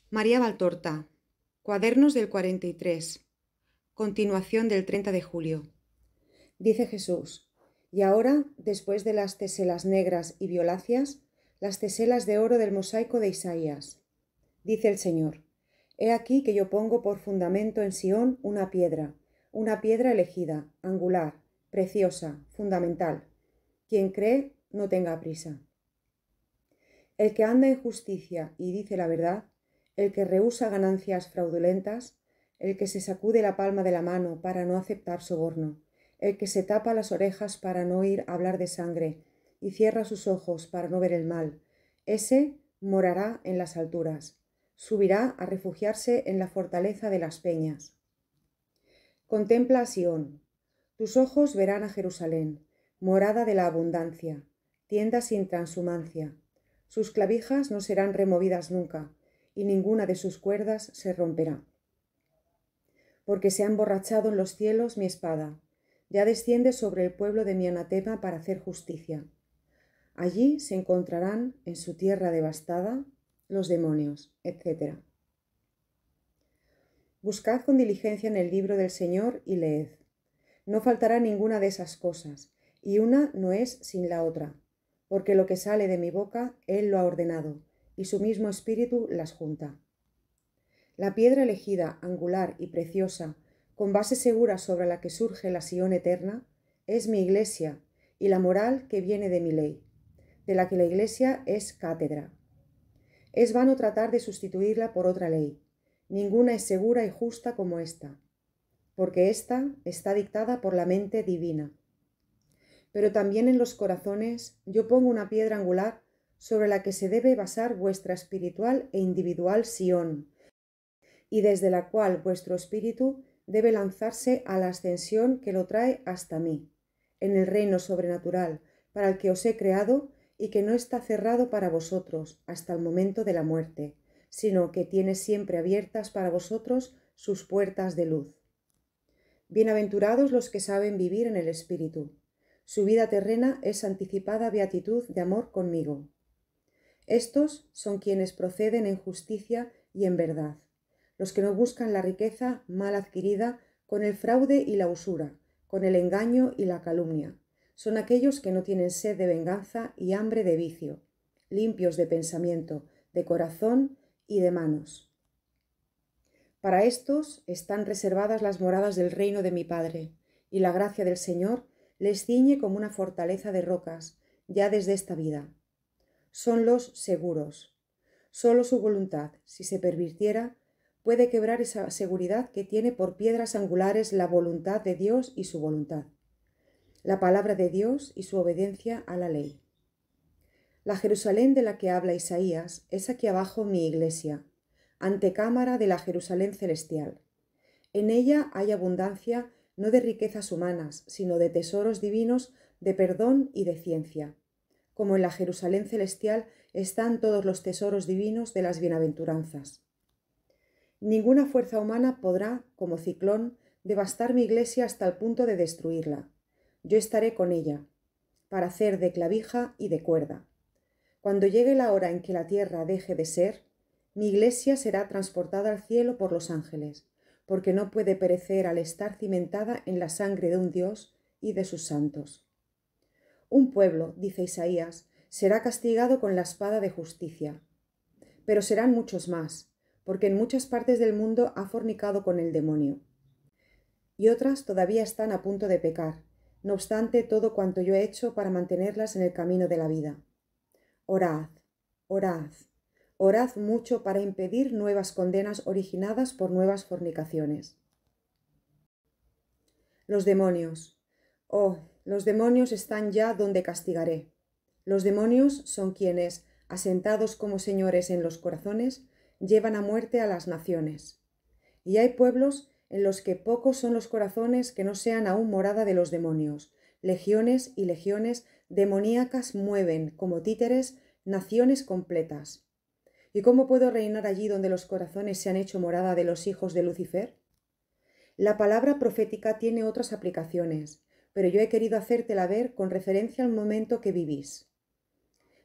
María Valtorta, Cuadernos del 43, continuación del 30 de julio. Dice Jesús: y ahora, después de las teselas negras y violáceas, las teselas de oro del mosaico de Isaías. Dice el Señor: he aquí que yo pongo por fundamento en Sión una piedra elegida, angular, preciosa, fundamental. Quien cree, no tenga prisa. El que anda en justicia y dice la verdad, el que rehúsa ganancias fraudulentas, el que se sacude la palma de la mano para no aceptar soborno, el que se tapa las orejas para no oír hablar de sangre y cierra sus ojos para no ver el mal, ese morará en las alturas, subirá a refugiarse en la fortaleza de las peñas. Contempla a Sión, tus ojos verán a Jerusalén, morada de la abundancia, tienda sin transhumancia. Sus clavijas no serán removidas nunca, y ninguna de sus cuerdas se romperá. Porque se ha emborrachado en los cielos mi espada, ya desciende sobre el pueblo de mi anatema para hacer justicia. Allí se encontrarán, en su tierra devastada, los demonios, etc. Buscad con diligencia en el libro del Señor y leed. No faltará ninguna de esas cosas, y una no es sin la otra, porque lo que sale de mi boca, Él lo ha ordenado, y su mismo espíritu las junta. La piedra elegida, angular y preciosa, con base segura sobre la que surge la Sión eterna, es mi iglesia y la moral que viene de mi ley, de la que la iglesia es cátedra. Es vano tratar de sustituirla por otra ley. Ninguna es segura y justa como esta, porque ésta está dictada por la mente divina. Pero también en los corazones yo pongo una piedra angular sobre la que se debe basar vuestra espiritual e individual Sión, y desde la cual vuestro espíritu debe lanzarse a la ascensión que lo trae hasta mí, en el reino sobrenatural para el que os he creado y que no está cerrado para vosotros hasta el momento de la muerte, sino que tiene siempre abiertas para vosotros sus puertas de luz. Bienaventurados los que saben vivir en el Espíritu. Su vida terrena es anticipada beatitud de amor conmigo. Estos son quienes proceden en justicia y en verdad, los que no buscan la riqueza mal adquirida con el fraude y la usura, con el engaño y la calumnia. Son aquellos que no tienen sed de venganza y hambre de vicio, limpios de pensamiento, de corazón y de manos. Para estos están reservadas las moradas del reino de mi Padre, y la gracia del Señor les ciñe como una fortaleza de rocas, ya desde esta vida. Son los seguros. Solo su voluntad, si se pervirtiera, puede quebrar esa seguridad que tiene por piedras angulares la voluntad de Dios y su voluntad, la palabra de Dios y su obediencia a la ley. La Jerusalén de la que habla Isaías es aquí abajo mi iglesia, antecámara de la Jerusalén celestial. En ella hay abundancia no de riquezas humanas, sino de tesoros divinos de perdón y de ciencia. Como en la Jerusalén celestial están todos los tesoros divinos de las bienaventuranzas. Ninguna fuerza humana podrá, como ciclón, devastar mi iglesia hasta el punto de destruirla. Yo estaré con ella, para hacer de clavija y de cuerda. Cuando llegue la hora en que la tierra deje de ser, mi iglesia será transportada al cielo por los ángeles, porque no puede perecer al estar cimentada en la sangre de un Dios y de sus santos. Un pueblo, dice Isaías, será castigado con la espada de justicia. Pero serán muchos más, porque en muchas partes del mundo ha fornicado con el demonio. Y otras todavía están a punto de pecar, no obstante todo cuanto yo he hecho para mantenerlas en el camino de la vida. Orad, orad, orad mucho para impedir nuevas condenas originadas por nuevas fornicaciones. Los demonios. Oh, los demonios están ya donde castigaré. Los demonios son quienes, asentados como señores en los corazones, llevan a muerte a las naciones. Y hay pueblos en los que pocos son los corazones que no sean aún morada de los demonios. Legiones y legiones demoníacas mueven, como títeres, naciones completas. ¿Y cómo puedo reinar allí donde los corazones se han hecho morada de los hijos de Lucifer? La palabra profética tiene otras aplicaciones, pero yo he querido hacértela ver con referencia al momento que vivís.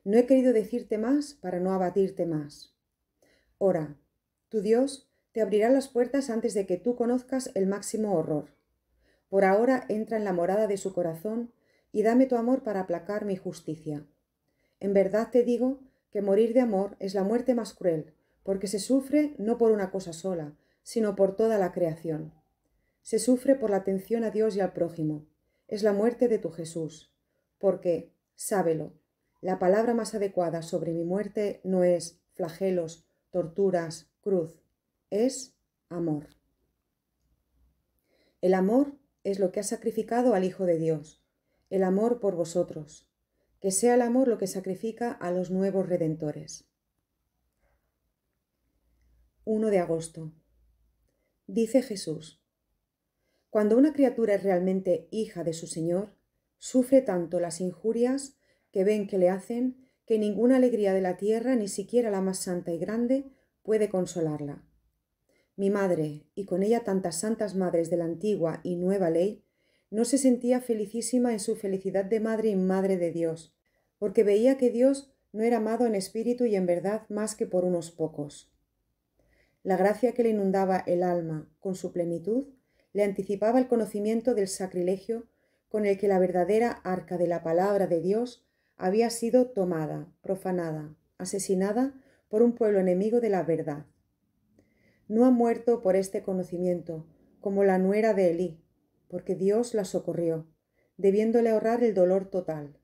No he querido decirte más para no abatirte más. Ora, Tu Dios te abrirá las puertas antes de que tú conozcas el máximo horror. Por ahora entra en la morada de su corazón y dame tu amor para aplacar mi justicia. En verdad te digo que morir de amor es la muerte más cruel, porque se sufre no por una cosa sola, sino por toda la creación. Se sufre por la atención a Dios y al prójimo. Es la muerte de tu Jesús, porque, sábelo, la palabra más adecuada sobre mi muerte no es flagelos, torturas, cruz, es amor. El amor es lo que ha sacrificado al Hijo de Dios, el amor por vosotros. Que sea el amor lo que sacrifica a los nuevos redentores. 1 de agosto. Dice Jesús: cuando una criatura es realmente hija de su Señor, sufre tanto las injurias que ven que le hacen, que ninguna alegría de la tierra, ni siquiera la más santa y grande, puede consolarla. Mi madre, y con ella tantas santas madres de la antigua y nueva ley, no se sentía felicísima en su felicidad de madre y madre de Dios, porque veía que Dios no era amado en espíritu y en verdad más que por unos pocos. La gracia que le inundaba el alma con su plenitud le anticipaba el conocimiento del sacrilegio con el que la verdadera arca de la palabra de Dios había sido tomada, profanada, asesinada por un pueblo enemigo de la verdad. No ha muerto por este conocimiento, como la nuera de Elí, porque Dios la socorrió, debiéndole ahorrar el dolor total.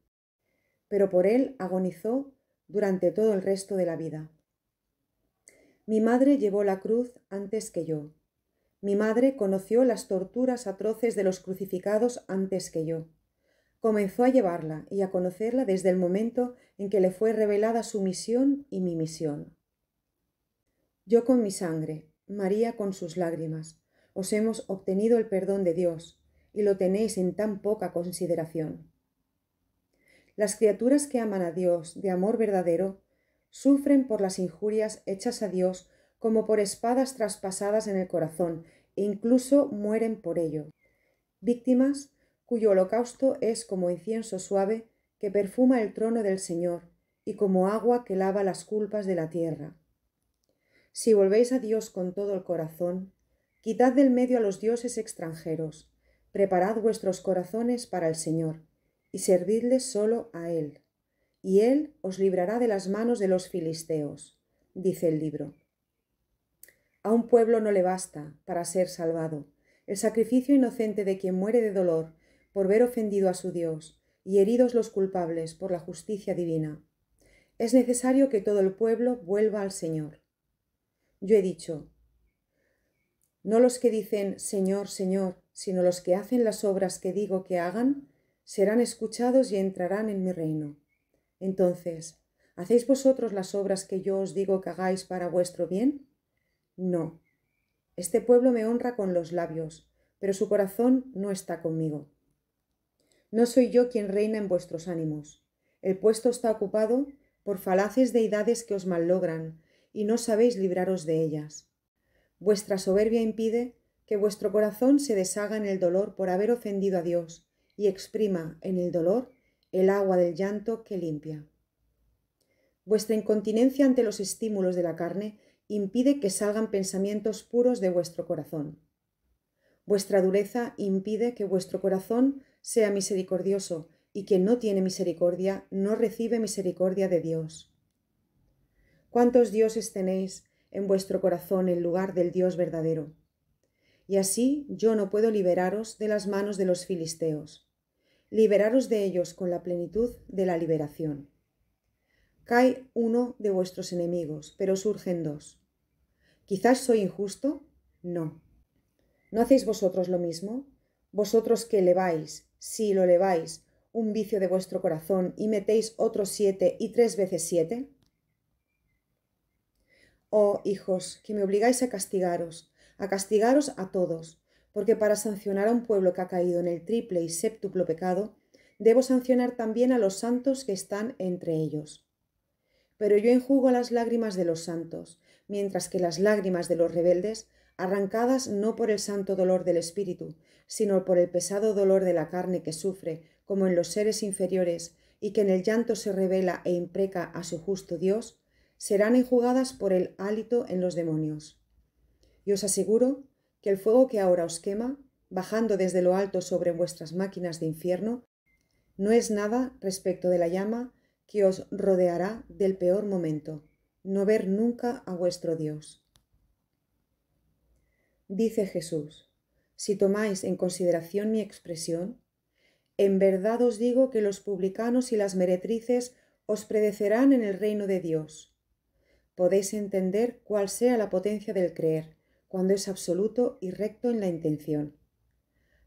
Pero por él agonizó durante todo el resto de la vida. Mi madre llevó la cruz antes que yo. Mi madre conoció las torturas atroces de los crucificados antes que yo. Comenzó a llevarla y a conocerla desde el momento en que le fue revelada su misión y mi misión. Yo con mi sangre, María con sus lágrimas, os hemos obtenido el perdón de Dios, y lo tenéis en tan poca consideración. Las criaturas que aman a Dios de amor verdadero sufren por las injurias hechas a Dios como por espadas traspasadas en el corazón, e incluso mueren por ello. Víctimas cuyo holocausto es como incienso suave que perfuma el trono del Señor, y como agua que lava las culpas de la tierra. Si volvéis a Dios con todo el corazón, quitad del medio a los dioses extranjeros, preparad vuestros corazones para el Señor, y servidle solo a Él, y Él os librará de las manos de los filisteos, dice el libro. A un pueblo no le basta, para ser salvado, el sacrificio inocente de quien muere de dolor por ver ofendido a su Dios y heridos los culpables por la justicia divina. Es necesario que todo el pueblo vuelva al Señor. Yo he dicho, no los que dicen Señor, Señor, sino los que hacen las obras que digo que hagan, serán escuchados y entrarán en mi reino. Entonces, ¿hacéis vosotros las obras que yo os digo que hagáis para vuestro bien? No. Este pueblo me honra con los labios, pero su corazón no está conmigo. No soy yo quien reina en vuestros ánimos. El puesto está ocupado por falaces deidades que os mallogran, y no sabéis libraros de ellas. Vuestra soberbia impide que vuestro corazón se deshaga en el dolor por haber ofendido a Dios, y exprima en el dolor el agua del llanto que limpia. Vuestra incontinencia ante los estímulos de la carne impide que salgan pensamientos puros de vuestro corazón. Vuestra dureza impide que vuestro corazón sea misericordioso, y quien no tiene misericordia no recibe misericordia de Dios. ¿Cuántos dioses tenéis en vuestro corazón en lugar del Dios verdadero? Y así yo no puedo liberaros de las manos de los filisteos, liberaros de ellos con la plenitud de la liberación. Cae uno de vuestros enemigos, pero surgen dos. ¿Quizás soy injusto? No. ¿No hacéis vosotros lo mismo? Vosotros que eleváis, si lo eleváis, un vicio de vuestro corazón y metéis otros 7 y 3 veces 7. Oh, hijos, que me obligáis a castigaros a todos, porque para sancionar a un pueblo que ha caído en el triple y séptuplo pecado, debo sancionar también a los santos que están entre ellos. Pero yo enjugo las lágrimas de los santos, mientras que las lágrimas de los rebeldes, arrancadas no por el santo dolor del espíritu, sino por el pesado dolor de la carne que sufre, como en los seres inferiores, y que en el llanto se revela e impreca a su justo Dios, serán enjugadas por el hálito en los demonios. Y os aseguro que el fuego que ahora os quema, bajando desde lo alto sobre vuestras máquinas de infierno, no es nada respecto de la llama que os rodeará del peor momento, no ver nunca a vuestro Dios. Dice Jesús: si tomáis en consideración mi expresión, en verdad os digo que los publicanos y las meretrices os precederán en el reino de Dios. Podéis entender cuál sea la potencia del creer, cuando es absoluto y recto en la intención.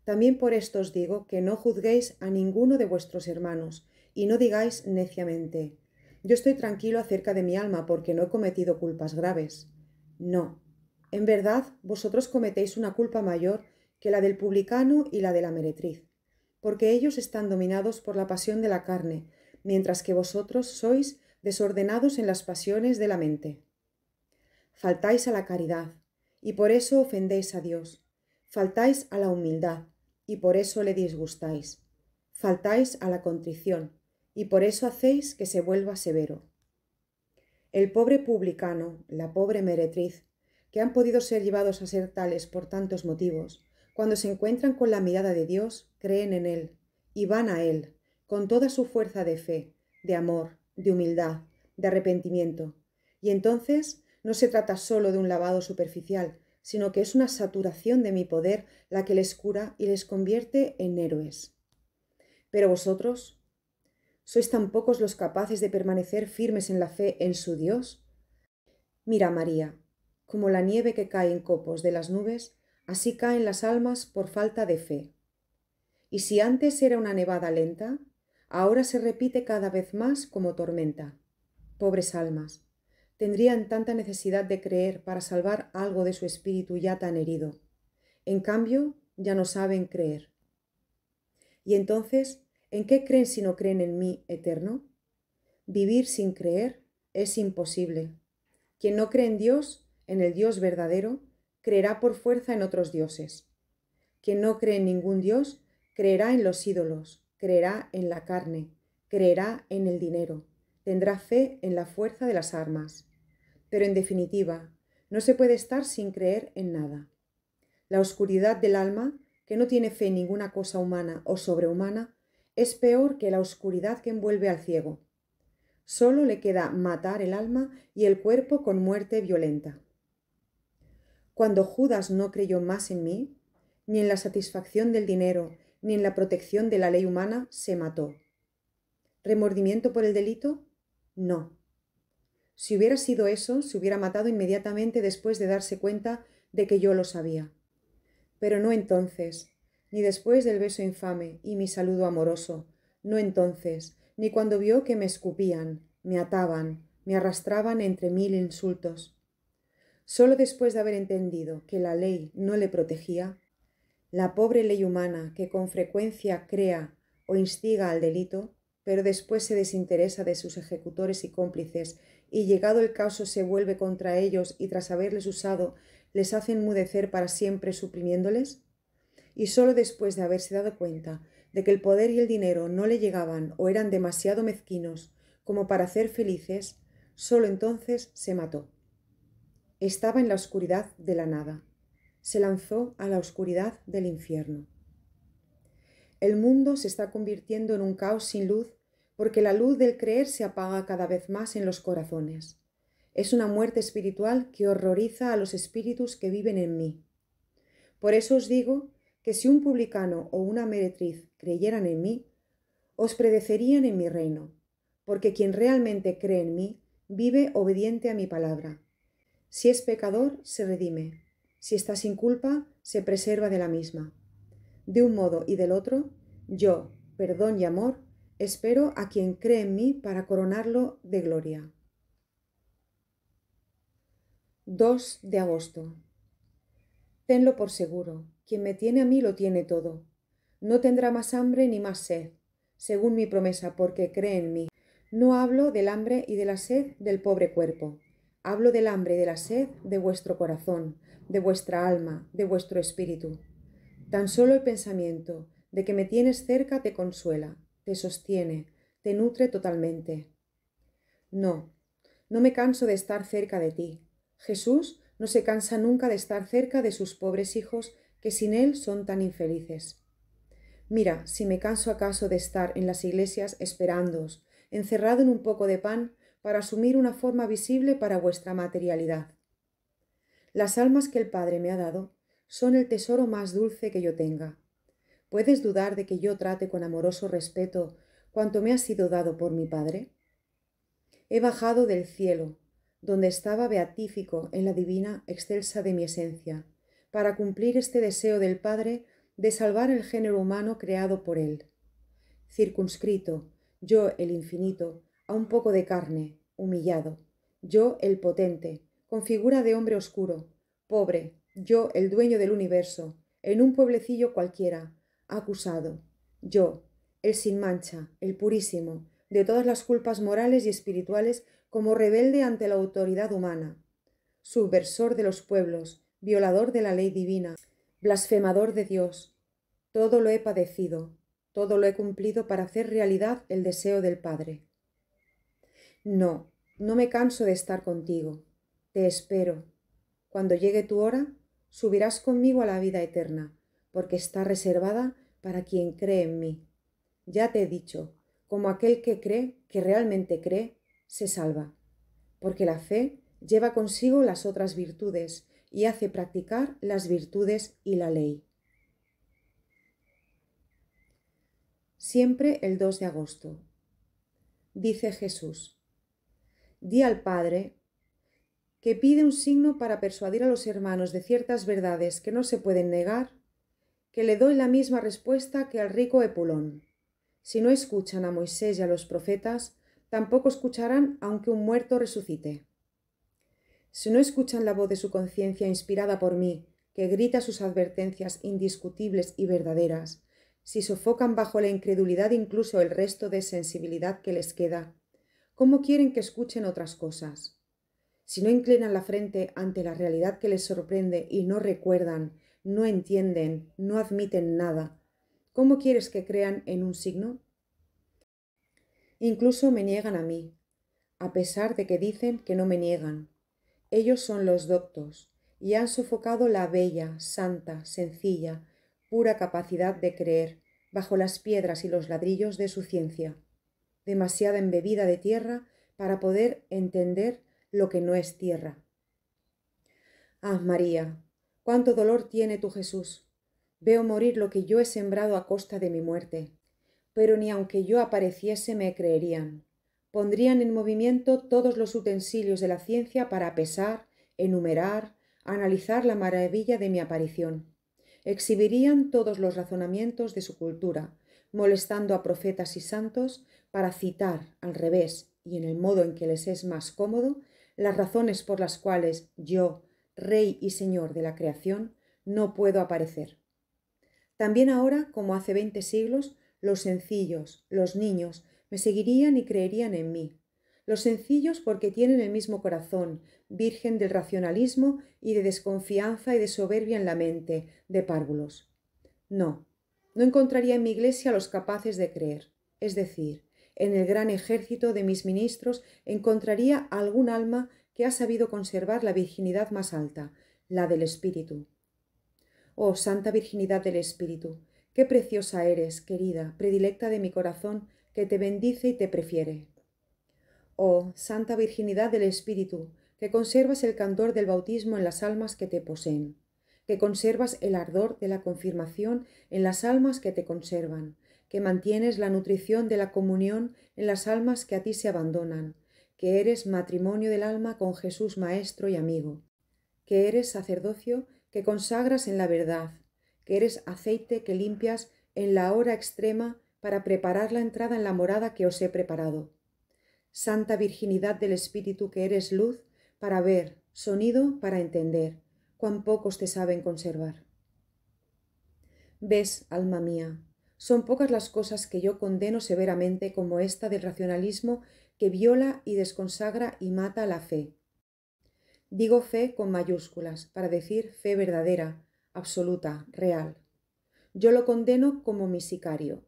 También por esto os digo que no juzguéis a ninguno de vuestros hermanos, y no digáis neciamente: yo estoy tranquilo acerca de mi alma porque no he cometido culpas graves. No, en verdad vosotros cometéis una culpa mayor que la del publicano y la de la meretriz, porque ellos están dominados por la pasión de la carne, mientras que vosotros sois desordenados en las pasiones de la mente. Faltáis a la caridad, y por eso ofendéis a Dios. Faltáis a la humildad, y por eso le disgustáis. Faltáis a la contrición, y por eso hacéis que se vuelva severo. El pobre publicano, la pobre meretriz, que han podido ser llevados a ser tales por tantos motivos, cuando se encuentran con la mirada de Dios, creen en Él, y van a Él, con toda su fuerza de fe, de amor, de humildad, de arrepentimiento. Y entonces no se trata solo de un lavado superficial, sino que es una saturación de mi poder la que les cura y les convierte en héroes. Pero vosotros, ¿sois tan pocos los capaces de permanecer firmes en la fe en su Dios? Mira, María, como la nieve que cae en copos de las nubes, así caen las almas por falta de fe. Y si antes era una nevada lenta, ahora se repite cada vez más como tormenta. Pobres almas, tendrían tanta necesidad de creer para salvar algo de su espíritu ya tan herido. En cambio, ya no saben creer. Y entonces, ¿en qué creen si no creen en mí eterno? Vivir sin creer es imposible. Quien no cree en Dios, en el Dios verdadero, creerá por fuerza en otros dioses. Quien no cree en ningún Dios, creerá en los ídolos, creerá en la carne, creerá en el dinero, tendrá fe en la fuerza de las armas. Pero en definitiva, no se puede estar sin creer en nada. La oscuridad del alma, que no tiene fe en ninguna cosa humana o sobrehumana, es peor que la oscuridad que envuelve al ciego. Solo le queda matar el alma y el cuerpo con muerte violenta. Cuando Judas no creyó más en mí, ni en la satisfacción del dinero, ni en la protección de la ley humana, se mató. ¿Remordimiento por el delito? No. Si hubiera sido eso, se hubiera matado inmediatamente después de darse cuenta de que yo lo sabía. Pero no entonces, ni después del beso infame y mi saludo amoroso, no entonces, ni cuando vio que me escupían, me ataban, me arrastraban entre mil insultos. Solo después de haber entendido que la ley no le protegía, la pobre ley humana que con frecuencia crea o instiga al delito, pero después se desinteresa de sus ejecutores y cómplices, y llegado el caso se vuelve contra ellos y tras haberles usado les hace enmudecer para siempre suprimiéndoles, y sólo después de haberse dado cuenta de que el poder y el dinero no le llegaban o eran demasiado mezquinos como para hacer felices, sólo entonces se mató. Estaba en la oscuridad de la nada. Se lanzó a la oscuridad del infierno. El mundo se está convirtiendo en un caos sin luz porque la luz del creer se apaga cada vez más en los corazones. Es una muerte espiritual que horroriza a los espíritus que viven en mí. Por eso os digo que si un publicano o una meretriz creyeran en mí, os predecerían en mi reino, porque quien realmente cree en mí vive obediente a mi palabra. Si es pecador, se redime. Si está sin culpa, se preserva de la misma. De un modo y del otro, yo, perdón y amor, espero a quien cree en mí para coronarlo de gloria. 2 de agosto. Tenlo por seguro, quien me tiene a mí lo tiene todo. No tendrá más hambre ni más sed, según mi promesa, porque cree en mí. No hablo del hambre y de la sed del pobre cuerpo. Hablo del hambre y de la sed de vuestro corazón, de vuestra alma, de vuestro espíritu. Tan solo el pensamiento de que me tienes cerca te consuela, te sostiene, te nutre totalmente. No, No me canso de estar cerca de ti. Jesús no se cansa nunca de estar cerca de sus pobres hijos que sin él son tan infelices. Mira, si me canso acaso de estar en las iglesias esperándoos, encerrado en un poco de pan, para asumir una forma visible para vuestra materialidad. Las almas que el Padre me ha dado son el tesoro más dulce que yo tenga. ¿Puedes dudar de que yo trate con amoroso respeto cuanto me ha sido dado por mi Padre? He bajado del cielo, donde estaba beatífico en la divina excelsa de mi esencia, para cumplir este deseo del Padre de salvar el género humano creado por él. Circunscrito, yo el infinito, a un poco de carne, humillado, yo el potente, con figura de hombre oscuro, pobre, yo el dueño del universo, en un pueblecillo cualquiera, acusado, yo, el sin mancha, el purísimo, de todas las culpas morales y espirituales, como rebelde ante la autoridad humana, subversor de los pueblos, violador de la ley divina, blasfemador de Dios. Todo lo he padecido, todo lo he cumplido para hacer realidad el deseo del Padre. No, no me canso de estar contigo. Te espero. Cuando llegue tu hora, subirás conmigo a la vida eterna, porque está reservada para quien cree en mí. Ya te he dicho, como aquel que cree, que realmente cree, se salva, porque la fe lleva consigo las otras virtudes y hace practicar las virtudes y la ley. Siempre el 2 de agosto. Dice Jesús: di al Padre que pide un signo para persuadir a los hermanos de ciertas verdades que no se pueden negar, que le doy la misma respuesta que al rico Epulón. Si no escuchan a Moisés y a los profetas, tampoco escucharán aunque un muerto resucite. Si no escuchan la voz de su conciencia inspirada por mí, que grita sus advertencias indiscutibles y verdaderas, si sofocan bajo la incredulidad incluso el resto de sensibilidad que les queda, ¿cómo quieren que escuchen otras cosas? Si no inclinan la frente ante la realidad que les sorprende y no recuerdan, no entienden, no admiten nada, ¿cómo quieres que crean en un signo? Incluso me niegan a mí, a pesar de que dicen que no me niegan. Ellos son los doctos y han sofocado la bella, santa, sencilla, pura capacidad de creer bajo las piedras y los ladrillos de su ciencia, demasiada embebida de tierra para poder entender lo que no es tierra. Ah, María, cuánto dolor tiene tu Jesús. Veo morir lo que yo he sembrado a costa de mi muerte, pero ni aunque yo apareciese me creerían. Pondrían en movimiento todos los utensilios de la ciencia para pesar, enumerar, analizar la maravilla de mi aparición. Exhibirían todos los razonamientos de su cultura, molestando a profetas y santos para citar al revés y en el modo en que les es más cómodo las razones por las cuales yo, Rey y Señor de la creación, no puedo aparecer. También ahora, como hace 20 siglos, los sencillos, los niños, me seguirían y creerían en mí. Los sencillos porque tienen el mismo corazón, virgen del racionalismo y de desconfianza y de soberbia en la mente, de párvulos. No, no encontraría en mi iglesia a los capaces de creer. Es decir, en el gran ejército de mis ministros encontraría algún alma que ha sabido conservar la virginidad más alta, la del espíritu. Oh, santa virginidad del espíritu, qué preciosa eres, querida, predilecta de mi corazón, que te bendice y te prefiere. Oh, santa virginidad del espíritu, que conservas el candor del bautismo en las almas que te poseen, que conservas el ardor de la confirmación en las almas que te conservan, que mantienes la nutrición de la comunión en las almas que a ti se abandonan, que eres matrimonio del alma con Jesús Maestro y amigo, que eres sacerdocio que consagras en la verdad, que eres aceite que limpias en la hora extrema para preparar la entrada en la morada que os he preparado. Santa virginidad del Espíritu, que eres luz para ver, sonido para entender, cuán pocos te saben conservar. Ves, alma mía, son pocas las cosas que yo condeno severamente como esta del racionalismo que viola y desconsagra y mata la fe. Digo fe con mayúsculas, para decir fe verdadera, absoluta, real. Yo lo condeno como mi sicario.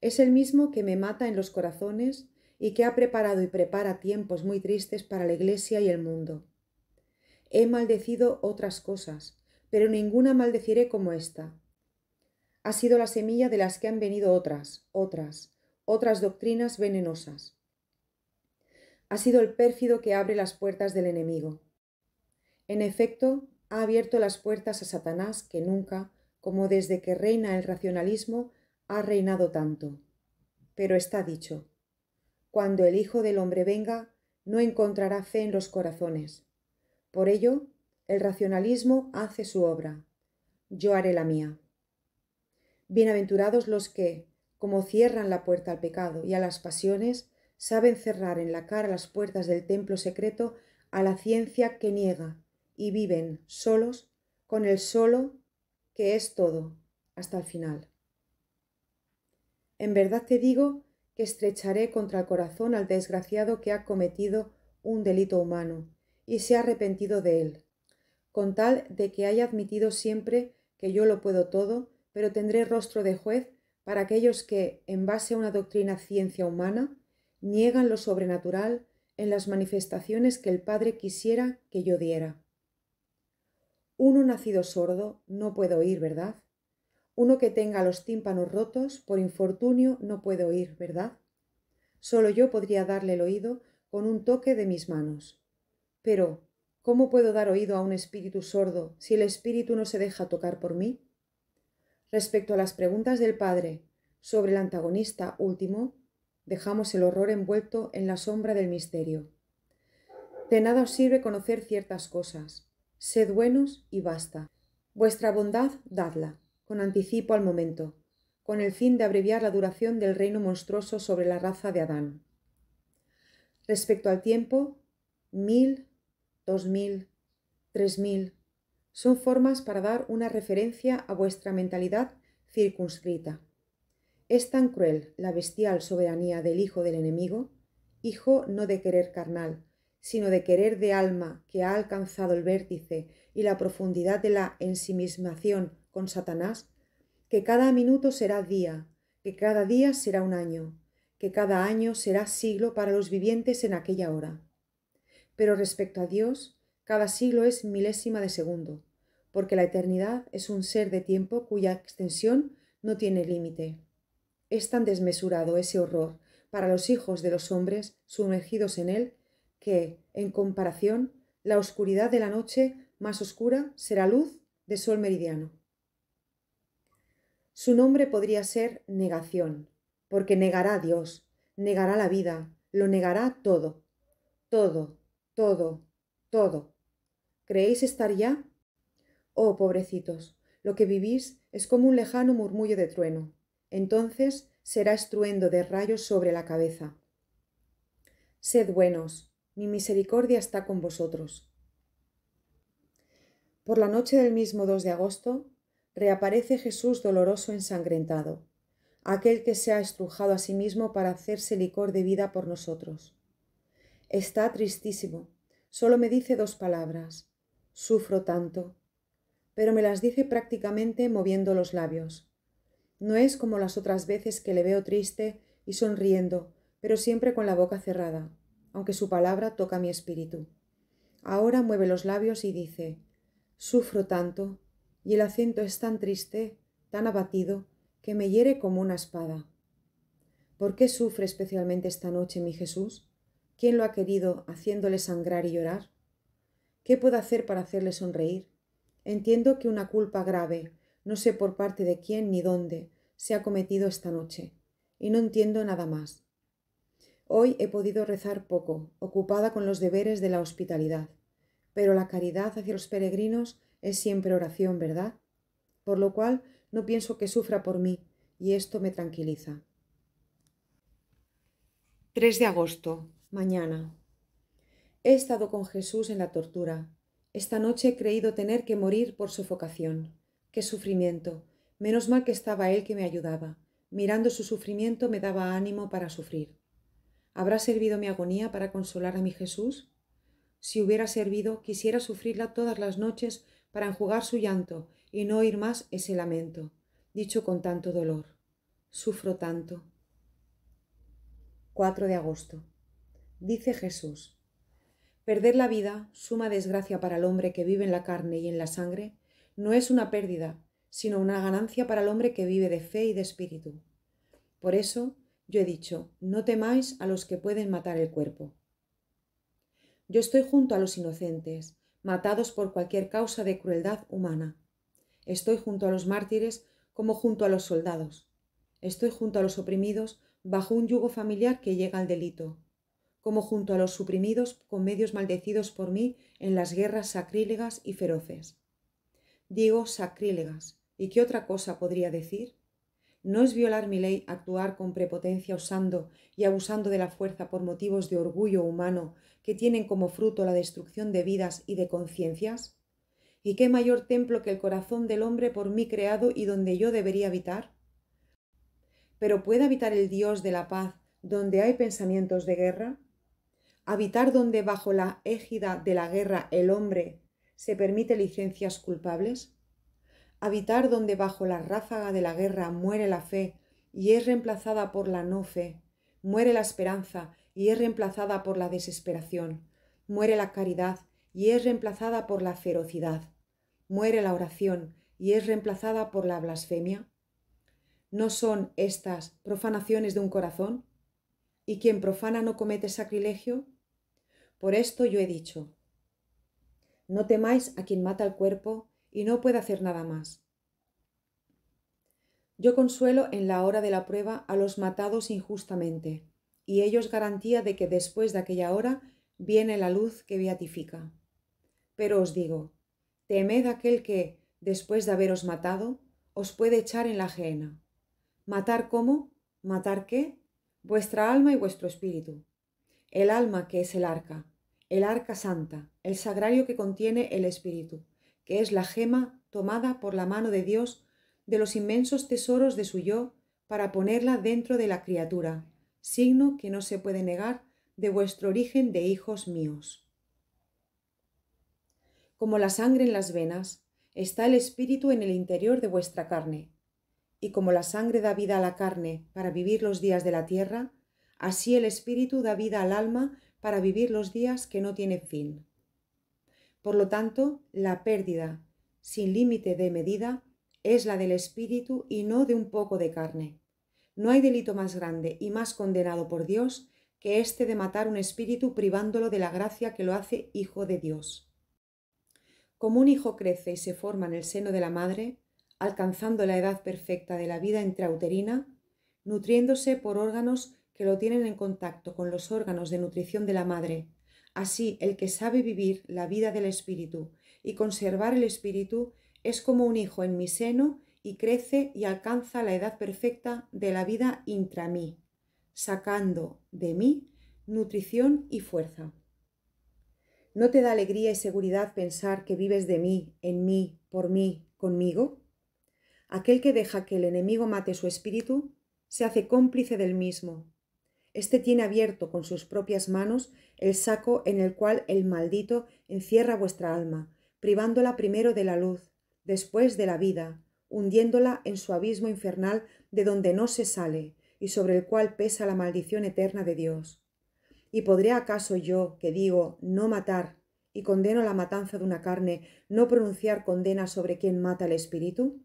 Es el mismo que me mata en los corazones y que ha preparado y prepara tiempos muy tristes para la Iglesia y el mundo. He maldecido otras cosas, pero ninguna maldeciré como esta. Ha sido la semilla de las que han venido otras doctrinas venenosas. Ha sido el pérfido que abre las puertas del enemigo. En efecto, ha abierto las puertas a Satanás que nunca, como desde que reina el racionalismo, ha reinado tanto. Pero está dicho: cuando el Hijo del Hombre venga, no encontrará fe en los corazones. Por ello, el racionalismo hace su obra. Yo haré la mía. Bienaventurados los que, como cierran la puerta al pecado y a las pasiones, saben cerrar en la cara las puertas del templo secreto a la ciencia que niega, y viven solos con el solo que es todo, hasta el final. En verdad te digo que estrecharé contra el corazón al desgraciado que ha cometido un delito humano y se ha arrepentido de él, con tal de que haya admitido siempre que yo lo puedo todo, pero tendré rostro de juez para aquellos que, en base a una doctrina ciencia humana, niegan lo sobrenatural en las manifestaciones que el Padre quisiera que yo diera. Uno nacido sordo no puede oír, ¿verdad? Uno que tenga los tímpanos rotos por infortunio no puede oír, ¿verdad? Solo yo podría darle el oído con un toque de mis manos. Pero, ¿cómo puedo dar oído a un espíritu sordo si el espíritu no se deja tocar por mí? Respecto a las preguntas del Padre sobre el antagonista último, dejamos el horror envuelto en la sombra del misterio. De nada os sirve conocer ciertas cosas. Sed buenos y basta. Vuestra bondad dadla, con anticipo al momento, con el fin de abreviar la duración del reino monstruoso sobre la raza de Adán. Respecto al tiempo, 1000, 2000, 3000 son formas para dar una referencia a vuestra mentalidad circunscrita. Es tan cruel la bestial soberanía del hijo del enemigo, hijo no de querer carnal, sino de querer de alma, que ha alcanzado el vértice y la profundidad de la ensimismación con Satanás, que cada minuto será día, que cada día será un año, que cada año será siglo para los vivientes en aquella hora. Pero respecto a Dios, cada siglo es milésima de segundo, porque la eternidad es un ser de tiempo cuya extensión no tiene límite. Es tan desmesurado ese horror para los hijos de los hombres sumergidos en él, que, en comparación, la oscuridad de la noche más oscura será luz de sol meridiano. Su nombre podría ser negación, porque negará a Dios, negará la vida, lo negará todo, todo, todo, todo. ¿Creéis estar ya? Oh, pobrecitos, lo que vivís es como un lejano murmullo de trueno. Entonces será estruendo de rayos sobre la cabeza. Sed buenos, mi misericordia está con vosotros. Por la noche del mismo 2 de agosto, reaparece Jesús doloroso ensangrentado, aquel que se ha estrujado a sí mismo para hacerse licor de vida por nosotros. Está tristísimo, solo me dice 2 palabras: sufro tanto, pero me las dice prácticamente moviendo los labios. No es como las otras veces que le veo triste y sonriendo, pero siempre con la boca cerrada, aunque su palabra toca mi espíritu. Ahora mueve los labios y dice: sufro tanto, y el acento es tan triste, tan abatido, que me hiere como una espada. ¿Por qué sufre especialmente esta noche mi Jesús? ¿Quién lo ha querido haciéndole sangrar y llorar? ¿Qué puedo hacer para hacerle sonreír? Entiendo que una culpa grave, no sé por parte de quién ni dónde, se ha cometido esta noche, y no entiendo nada más. Hoy he podido rezar poco, ocupada con los deberes de la hospitalidad, pero la caridad hacia los peregrinos es siempre oración, ¿verdad? Por lo cual no pienso que sufra por mí, y esto me tranquiliza. 3 de agosto, mañana. He estado con Jesús en la tortura. Esta noche he creído tener que morir por sofocación. ¡Qué sufrimiento! Menos mal que estaba Él que me ayudaba. Mirando su sufrimiento me daba ánimo para sufrir. ¿Habrá servido mi agonía para consolar a mi Jesús? Si hubiera servido, quisiera sufrirla todas las noches para enjugar su llanto y no oír más ese lamento, dicho con tanto dolor. Sufro tanto. 4 de agosto. Dice Jesús: perder la vida, suma desgracia para el hombre que vive en la carne y en la sangre, no es una pérdida, sino una ganancia para el hombre que vive de fe y de espíritu. Por eso yo he dicho, no temáis a los que pueden matar el cuerpo. Yo estoy junto a los inocentes, matados por cualquier causa de crueldad humana. Estoy junto a los mártires como junto a los soldados. Estoy junto a los oprimidos bajo un yugo familiar que llega al delito, como junto a los suprimidos con medios maldecidos por mí en las guerras sacrílegas y feroces. Digo sacrílegas, ¿y qué otra cosa podría decir? ¿No es violar mi ley actuar con prepotencia usando y abusando de la fuerza por motivos de orgullo humano que tienen como fruto la destrucción de vidas y de conciencias? ¿Y qué mayor templo que el corazón del hombre por mí creado y donde yo debería habitar? ¿Pero puede habitar el Dios de la paz donde hay pensamientos de guerra? ¿Habitar donde bajo la égida de la guerra el hombre se permite licencias culpables? ¿Habitar donde bajo la ráfaga de la guerra muere la fe y es reemplazada por la no fe, muere la esperanza y es reemplazada por la desesperación, muere la caridad y es reemplazada por la ferocidad, muere la oración y es reemplazada por la blasfemia? ¿No son estas profanaciones de un corazón? ¿Y quien profana no comete sacrilegio? Por esto yo he dicho, no temáis a quien mata el cuerpo y no puede hacer nada más. Yo consuelo en la hora de la prueba a los matados injustamente, y ellos garantía de que después de aquella hora viene la luz que beatifica. Pero os digo, temed aquel que, después de haberos matado, os puede echar en la gehenna. ¿Matar cómo? ¿Matar qué? Vuestra alma y vuestro espíritu. El alma, que es el arca santa, el sagrario que contiene el espíritu, que es la gema tomada por la mano de Dios de los inmensos tesoros de su yo para ponerla dentro de la criatura, signo que no se puede negar de vuestro origen de hijos míos. Como la sangre en las venas, está el espíritu en el interior de vuestra carne, y como la sangre da vida a la carne para vivir los días de la tierra, así el espíritu da vida al alma para vivir los días que no tienen fin. Por lo tanto, la pérdida, sin límite de medida, es la del espíritu y no de un poco de carne. No hay delito más grande y más condenado por Dios que este de matar un espíritu privándolo de la gracia que lo hace hijo de Dios. Como un hijo crece y se forma en el seno de la madre, alcanzando la edad perfecta de la vida intrauterina, nutriéndose por órganos que lo tienen en contacto con los órganos de nutrición de la madre. Así, el que sabe vivir la vida del espíritu y conservar el espíritu es como un hijo en mi seno y crece y alcanza la edad perfecta de la vida intra mí, sacando de mí nutrición y fuerza. ¿No te da alegría y seguridad pensar que vives de mí, en mí, por mí, conmigo? Aquel que deja que el enemigo mate su espíritu, se hace cómplice del mismo. Este tiene abierto con sus propias manos el saco en el cual el maldito encierra vuestra alma, privándola primero de la luz, después de la vida, hundiéndola en su abismo infernal de donde no se sale y sobre el cual pesa la maldición eterna de Dios. ¿Y podré acaso yo, que digo no matar y condeno la matanza de una carne, no pronunciar condena sobre quien mata el espíritu?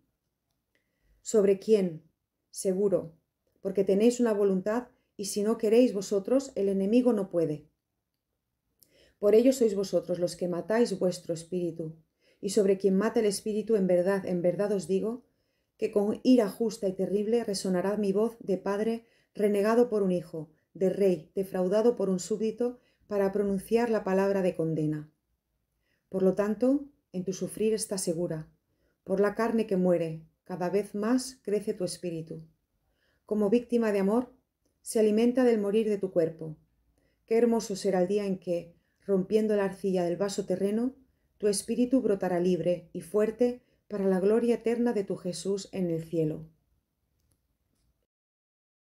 ¿Sobre quién? Seguro, porque tenéis una voluntad y si no queréis vosotros, el enemigo no puede. Por ello sois vosotros los que matáis vuestro espíritu, y sobre quien mata el espíritu en verdad os digo, que con ira justa y terrible resonará mi voz de padre renegado por un hijo, de rey defraudado por un súbdito, para pronunciar la palabra de condena. Por lo tanto, en tu sufrir está segura, por la carne que muere, cada vez más crece tu espíritu. Como víctima de amor, se alimenta del morir de tu cuerpo. Qué hermoso será el día en que, rompiendo la arcilla del vaso terreno, tu espíritu brotará libre y fuerte para la gloria eterna de tu Jesús en el cielo.